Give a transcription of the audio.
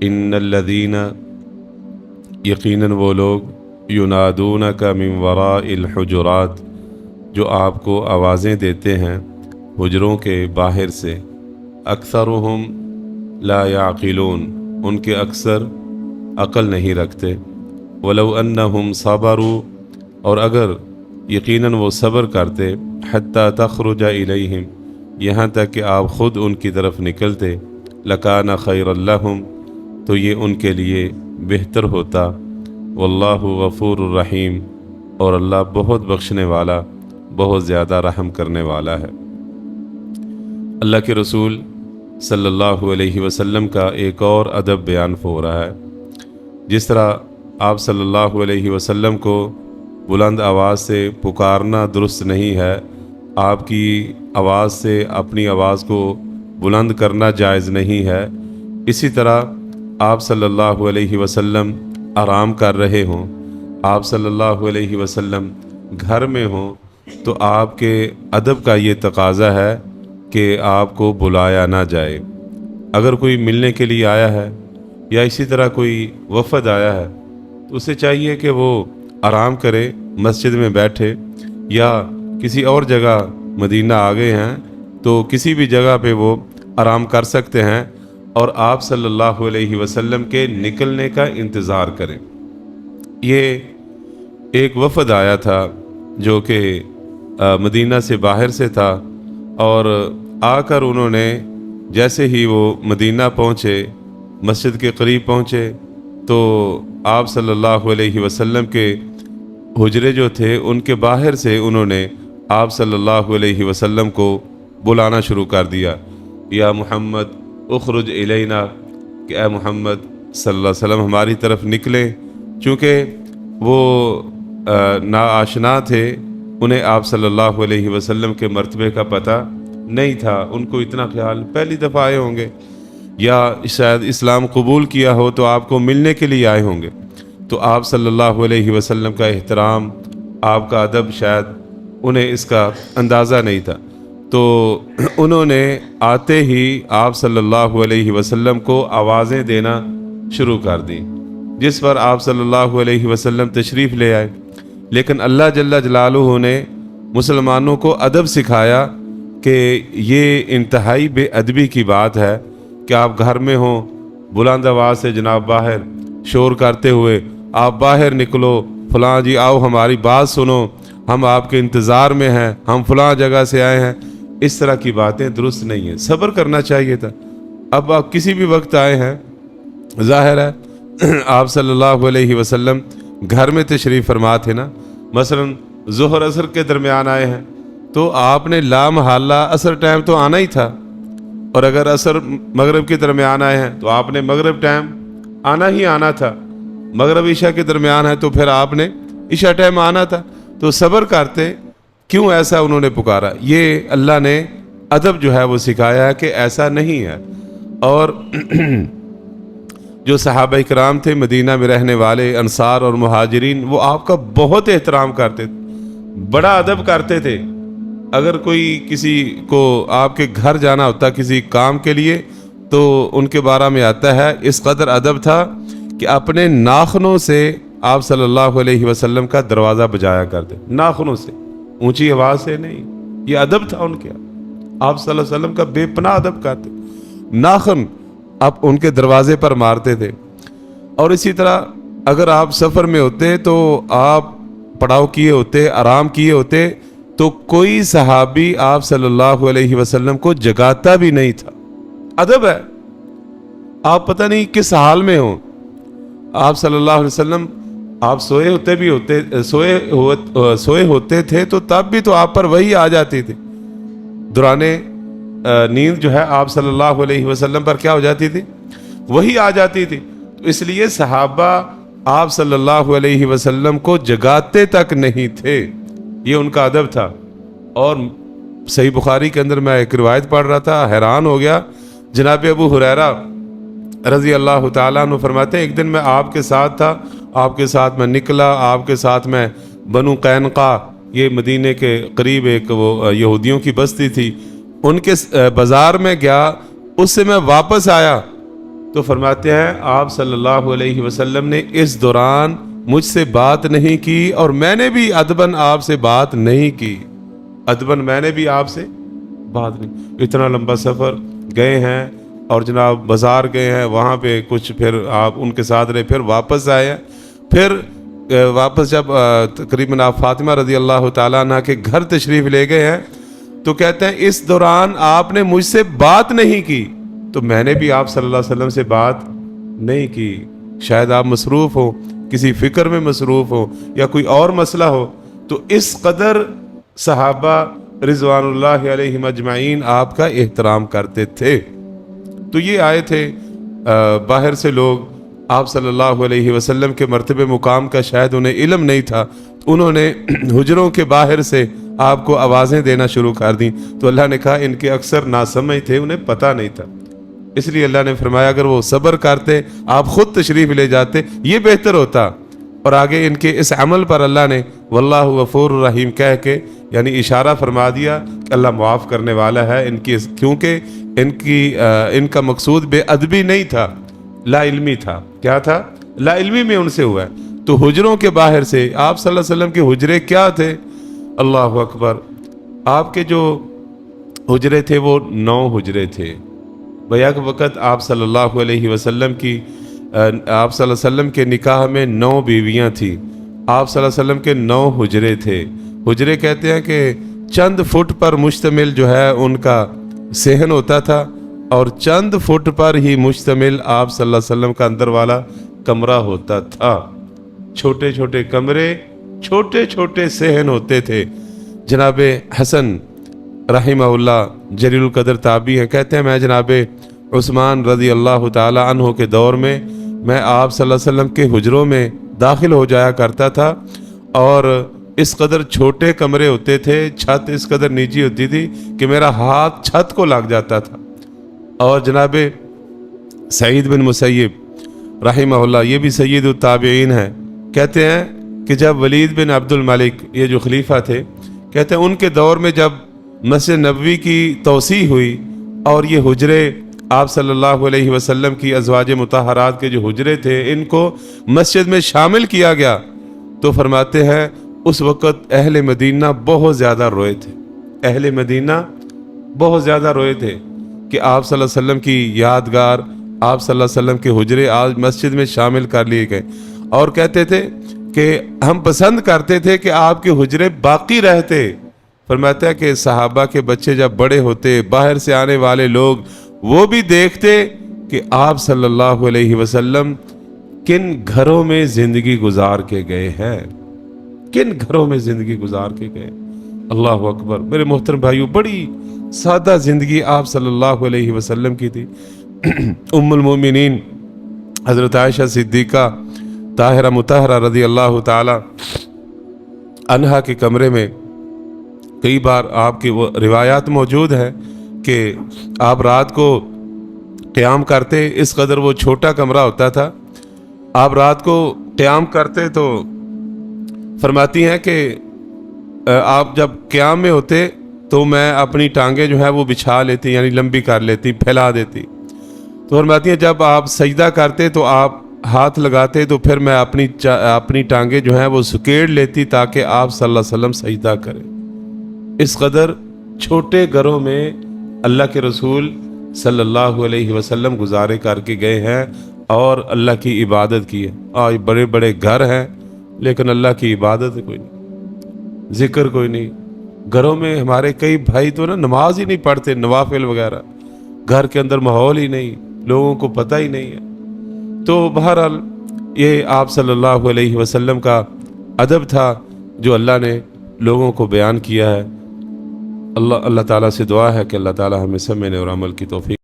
इन्नल्लज़ीना यकीनन वो लोग युनादूनका मिन वराइल हुजुरात जो आपको आवाज़ें देते हैं हुजरों के बाहर से, अक्सरुहुम ला याक़िलून उनके अक्सर अक़ल नहीं रखते, वलौ अन्नहुम सबरू और अगर यकीनन वो सब्र करते, हत्ता तख़रुज इलैहिम यहाँ तक कि आप ख़ुद उनकी तरफ निकलते, लकाना खैरल लहुम तो ये उनके लिए बेहतर होता, वल्लाहु गफ़ूरुर रहीम और अल्लाह बहुत बख्शने वाला बहुत ज़्यादा रहम करने वाला है। अल्लाह के रसूल सल्लल्लाहु अलैहि वसल्लम का एक और अदब बयान हो रहा है। जिस तरह आप सल्लल्लाहु अलैहि वसल्लम को बुलंद आवाज़ से पुकारना दुरुस्त नहीं है, आपकी आवाज़ से अपनी आवाज़ को बुलंद करना जायज़ नहीं है, इसी तरह आप सल्लल्लाहु अलैहि वसल्लम आराम कर रहे हों, आप सल्लल्लाहु अलैहि वसल्लम घर में हों, तो आपके अदब का ये तकाज़ा है कि आपको बुलाया ना जाए। अगर कोई मिलने के लिए आया है या इसी तरह कोई वफ़द आया है तो उसे चाहिए कि वो आराम करे, मस्जिद में बैठे, या किसी और जगह मदीना आ गए हैं तो किसी भी जगह पे वो आराम कर सकते हैं और आप सल्लल्लाहु अलैहि वसल्लम के निकलने का इंतज़ार करें। ये एक वफ़द आया था जो कि मदीना से बाहर से था और आकर उन्होंने जैसे ही वो मदीना पहुँचे, मस्जिद के करीब पहुँचे, तो आप सल्लल्लाहु अलैहि वसल्लम के हुजरे जो थे उनके बाहर से उन्होंने आप सल्लल्लाहु अलैहि वसल्लम को बुलाना शुरू कर दिया, या मुहम्मद उखरुज इलैना कि ए मोहम्मद सल्लल्लाहु अलैहि वसल्लम हमारी तरफ निकले। चूँकि वो नाआशना थे, उन्हें आप सल्लल्लाहु अलैहि वसल्लम के मर्तबे का पता नहीं था, उनको इतना ख्याल पहली दफ़ा आए होंगे या शायद इस्लाम कबूल किया हो तो आपको मिलने के लिए आए होंगे, तो आप सल्लल्लाहु अलैहि वसल्लम का एहतराम, आपका अदब शायद उन्हें इसका अंदाज़ा नहीं था। तो उन्होंने आते ही आप सल्लल्लाहु अलैहि वसल्लम को आवाज़ें देना शुरू कर दी, जिस पर आप सल्लल्लाहु अलैहि वसल्लम तशरीफ़ ले आए। लेकिन अल्लाह जल्ला जलालुहु ने मुसलमानों को अदब सिखाया कि ये इंतहाई बेअदबी की बात है कि आप घर में हों, बुलंद आवाज़ से जनाब बाहर शोर करते हुए आप बाहर निकलो, फ़लाँ जी आओ हमारी बात सुनो, हम आपके इंतज़ार में हैं, हम फ़लाँ जगह से आए हैं, इस तरह की बातें दुरुस्त नहीं है, सब्र करना चाहिए था। अब आप किसी भी वक्त आए हैं, ज़ाहिर है आप सल्लल्लाहु अलैहि वसल्लम घर में तशरीफ़ फरमा थे ना, मसलन ज़ोहर असर के दरमियान आए हैं तो आपने ला महल्ला असर टाइम तो आना ही था, और अगर असर मगरिब के दरमियान आए हैं तो आपने मगरिब टाइम आना ही आना था, मगरिब ईशा के दरमियान है तो फिर आपने ईशा टाइम आना था। तो सब्र करते, क्यों ऐसा उन्होंने पुकारा, ये अल्लाह ने अदब जो है वो सिखाया है कि ऐसा नहीं है। और जो सहाबा इकराम थे मदीना में रहने वाले अंसार और मुहाजिरीन, वो आपका बहुत एहतराम करते थे, बड़ा अदब करते थे। अगर कोई किसी को आपके घर जाना होता किसी काम के लिए तो उनके बारे में आता है, इस कदर अदब था कि अपने नाखनों से आप सल्लल्लाहु अलैहि वसल्लम का दरवाज़ा बजाया करते, नाखनों से, ऊंची आवाज़ से नहीं, ये अदब था उनके। आप सल्लल्लाहु अलैहि वसल्लम का बेपनाह अदब करते, नाखन आप उनके दरवाजे पर मारते थे। और इसी तरह अगर आप सफ़र में होते तो आप पड़ाव किए होते, आराम किए होते, तो कोई सहाबी आप सल्लल्लाहु अलैहि वसल्लम को जगाता भी नहीं था। अदब है, आप पता नहीं किस हाल में हो, आप सल्लल्लाहु अलैहि वसल्लम आप सोए होते थे तो तब भी तो आप पर वही आ जाती थी, दौराने नींद जो है आप सल्लल्लाहु अलैहि वसल्लम पर क्या हो जाती थी, वही आ जाती थी। तो इसलिए सहाबा आप सल्लल्लाहु अलैहि वसल्लम को जगाते तक नहीं थे, ये उनका अदब था। और सही बुखारी के अंदर मैं एक रिवायत पढ़ रहा था, हैरान हो गया। जनाब अबू हुरैरा रज़ी अल्लाह ताला अन्हु फरमाते हैं, एक दिन मैं आपके साथ था, आपके साथ मैं निकला, आपके साथ मैं बनु कैनका, ये मदीने के करीब एक वो यहूदियों की बस्ती थी, उनके बाज़ार में गया, उससे मैं वापस आया تو فرماتے ہیں آپ صلی اللہ علیہ وسلم نے اس دوران مجھ سے بات نہیں کی اور میں نے بھی ادباً آپ سے بات نہیں کی، ادباً میں نے بھی آپ سے بات نہیں۔ اتنا لمبا سفر گئے ہیں اور جناب بازار گئے ہیں، وہاں پہ کچھ پھر آپ ان کے ساتھ رہے، پھر واپس آئے، پھر واپس جب تقریباً آپ فاطمہ رضی اللہ تعالیٰ عنہ کے گھر تشریف لے گئے ہیں تو کہتے ہیں اس دوران آپ نے مجھ سے بات نہیں کی، تو میں نے بھی آپ صلی اللہ علیہ وسلم سے بات نہیں کی، شاید آپ مصروف ہو، کسی فکر میں مصروف ہو یا کوئی اور مسئلہ ہو۔ تو اس قدر صحابہ رضوان اللہ علیہم اجمعین آپ کا احترام کرتے تھے۔ تو یہ آئے تھے باہر سے لوگ، آپ صلی اللہ علیہ وسلم کے مرتبے مقام کا شاید انہیں علم نہیں تھا، انہوں نے حجروں کے باہر سے آپ کو آوازیں دینا شروع کر دیں، تو اللہ نے کہا ان کے اکثر ناسمجھ تھے، انہیں پتہ نہیں تھا، اس لیے اللہ نے فرمایا اگر وہ صبر کرتے، آپ خود تشریف لے جاتے، یہ بہتر ہوتا۔ اور آگے ان کے اس عمل پر اللہ نے واللہ غفور الرحیم کہہ کے یعنی اشارہ فرما دیا کہ اللہ معاف کرنے والا ہے ان کی، کیونکہ ان کا مقصود بے ادبی نہیں تھا، لا علمی تھا۔ کیا تھا؟ لا علمی میں ان سے ہوا ہے۔ تو حجروں کے باہر سے آپ صلی اللہ علیہ وسلم کے حجرے کیا تھے؟ اللہ اکبر، آپ کے جو حجرے تھے وہ 9 حجرے تھے۔ بیک وقت آپ صلی اللہ علیہ وسلم کی آپ صلی اللہ علیہ وسلم کے نکاح میں 9 بیویاں تھیں، آپ صلی اللہ علیہ وسلم کے 9 حجرے تھے۔ حجرے کہتے ہیں کہ چند فٹ پر مشتمل جو ہے ان کا صحن ہوتا تھا، اور چند فٹ پر ہی مشتمل آپ صلی اللہ علیہ وسلم کا اندر والا کمرہ ہوتا تھا۔ چھوٹے چھوٹے کمرے، چھوٹے چھوٹے صحن ہوتے تھے۔ جناب حسن رحمہ اللہ جلیل القدر تابعی ہیں، کہتے ہیں میں جناب عثمان رضی اللہ تعالی عنہ کے دور میں آپ صلی اللہ علیہ وسلم کے حجروں میں داخل ہو جایا کرتا تھا، اور اس قدر چھوٹے کمرے ہوتے تھے، چھت اس قدر نیچی ہوتی تھی کہ میرا ہاتھ چھت کو لگ جاتا تھا۔ اور جناب سعید بن مسیب رحمہ اللہ، یہ بھی سید التابعین ہیں، کہتے ہیں کہ جب ولید بن عبد الملک یہ جو خلیفہ تھے، کہتے ہیں ان کے دور میں جب مسجد نبوی کی توسیع ہوئی اور یہ حجرے آپ صلی اللہ علیہ وسلم کی ازواج مطہرات کے جو حجرے تھے ان کو مسجد میں شامل کیا گیا، تو فرماتے ہیں اس وقت اہل مدینہ بہت زیادہ روئے تھے، اہل مدینہ بہت زیادہ روئے تھے کہ آپ صلی اللہ علیہ وسلم کی یادگار، آپ صلی اللہ علیہ وسلم کے حجرے آج مسجد میں شامل کر لیے گئے، اور کہتے تھے کہ ہم پسند کرتے تھے کہ آپ کے حجرے باقی رہتے۔ فرماتا ہے کہ صحابہ کے بچے جب بڑے ہوتے، باہر سے آنے والے لوگ وہ بھی دیکھتے کہ آپ صلی اللہ علیہ وسلم کن گھروں میں زندگی گزار کے گئے ہیں، کن گھروں میں زندگی گزار کے گئے۔ اللہ اکبر، میرے محترم بھائیو، بڑی سادہ زندگی آپ صلی اللہ علیہ وسلم کی تھی۔ ام المومنین حضرت عائشہ صدیقہ طاہرہ مطہرہ رضی اللہ تعالی عنہا کے کمرے میں کئی بار آپ کی وہ روایات موجود ہیں کہ آپ رات کو قیام کرتے، اس قدر وہ چھوٹا کمرہ ہوتا تھا، آپ رات کو قیام کرتے تو فرماتی ہیں کہ آپ جب قیام میں ہوتے تو میں اپنی ٹانگیں جو ہے وہ بچھا لیتی، یعنی لمبی کر لیتی، پھیلا دیتی۔ تو فرماتی ہیں جب آپ سجدہ کرتے تو آپ ہاتھ لگاتے تو پھر میں اپنی ٹانگیں جو ہیں وہ سکیڑ لیتی تاکہ آپ صلی اللہ علیہ وسلم سجدہ کریں۔ اس قدر چھوٹے گھروں میں اللہ کے رسول صلی اللہ علیہ وسلم گزارے کر کے گئے ہیں اور اللہ کی عبادت کی ہے۔ آج بڑے بڑے گھر ہیں لیکن اللہ کی عبادت کوئی نہیں، ذکر کوئی نہیں۔ گھروں میں ہمارے کئی بھائی تو نا نماز ہی نہیں پڑھتے، نوافل وغیرہ، گھر کے اندر ماحول ہی نہیں، لوگوں کو پتہ ہی نہیں ہے۔ تو بہرحال یہ آپ صلی اللہ علیہ وسلم کا ادب تھا جو اللہ نے لوگوں کو بیان کیا ہے۔ اللہ تعالیٰ سے دعا ہے کہ اللہ تعالیٰ ہمیں سمجھنے اور عمل کی توفیق